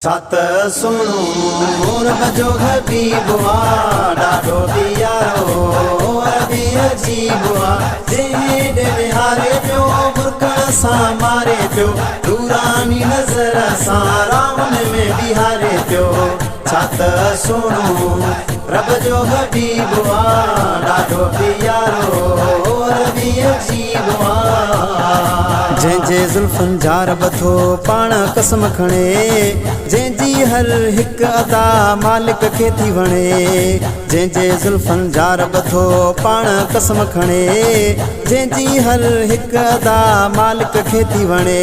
सत सुनो रब जो हबीब आ ॾाढो प्यारो अरबी अजीब आ जंहिं ॾे विहारे पियो बुरकण सां मारे पियो दूरानी नज़र सां रावण में बिहारे पियो। सत सुनो रब जो हबीब आ ॾाढो प्यारो अरबी अजीब आ जंहिंजे ज़ुल्फ़नि जा रब थो पाण कसम खणे जंहिंजी हर हिकु अदा मालिक खे थी वणे जंहिंजे ज़ुल्फ़नि जा रब थो पाण कसम खणे जंहिंजी हर हिकु अदा मालिक खे थी वणे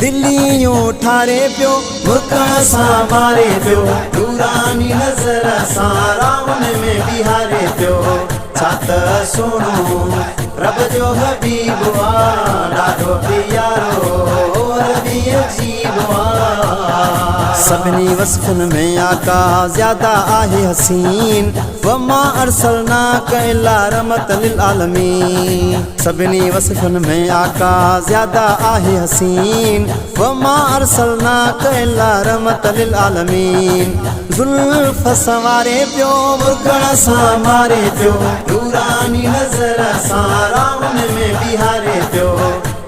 दिल्लियूं ठारे पियो बुरकण सां मारे पियो दूरानी नज़र सां रावण में बिहारे पियो। सत सुनो रब जो हबीब आ ॾाढो प्यारो अरबी अजीब आ सभिनी वस्फ़नि में आका ज़्यादा आहे हसीन वमा अरसलनाक इल्ला रहमतल लिल आलमीन सभिनी वस्फ़नि में आका ज़्यादा आहे हसीन वमा अरसलनाक इल्ला रहमतल लिल आलमीन ज़ुल्फ़ संवारे पियो बुरकण सां मारे पियो दूरानी नज़र सां रावण में बिहारे पियो।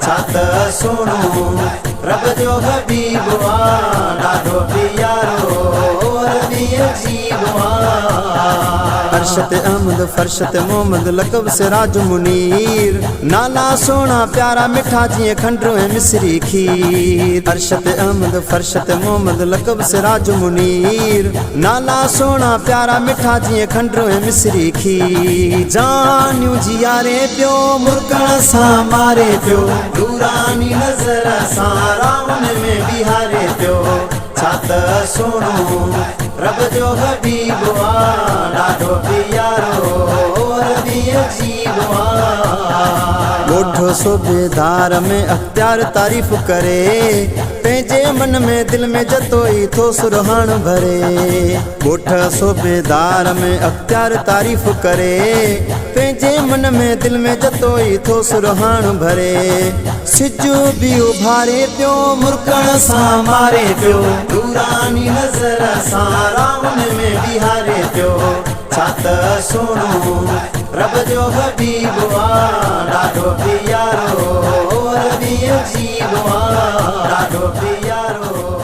सत सुनो रब जो हबीब आ ॾाढो प्यारो अरबी अजीब आ अरशत अहमद फरशत मोहम्मद लक़ब सिराज मुनीर नाला सोना प्यारा मिठा जीअं खंडु ऐं मिसरी खीर अरशत अहमद फरशत मोहम्मद लक़ब सिराज मुनीर नाला सोना प्यारा मिठा जीअं खंडु ऐं मिसरी खीर जानियूं जियारे पियो मुरकण सां मारे पियो दूरानी नज़र सां रावण में बिहारे पियो। सत सुनो रब जो हबीब आ ॾाढो प्यारो अरबी अजीब आ ॻोठो सूबेदार में अख़्तियार तारीफ़ करे पंहिंजे मन में दिल में जतोई थो सुरहान भरे ॻोठ सूबेदार में अख़्तियार तारीफ़ करे पंहिंजे मन में दिल में जतोई थो सुरहान भरे सिज बि उभारे पियो मुरकण सां मारे पियो दूरानी नज़र सां रावण में बिहारे पियो। सत सुनो रब जो हबीब आ ॾाढो प्यारो अरबी अजीब आ ॾाढो प्यारो।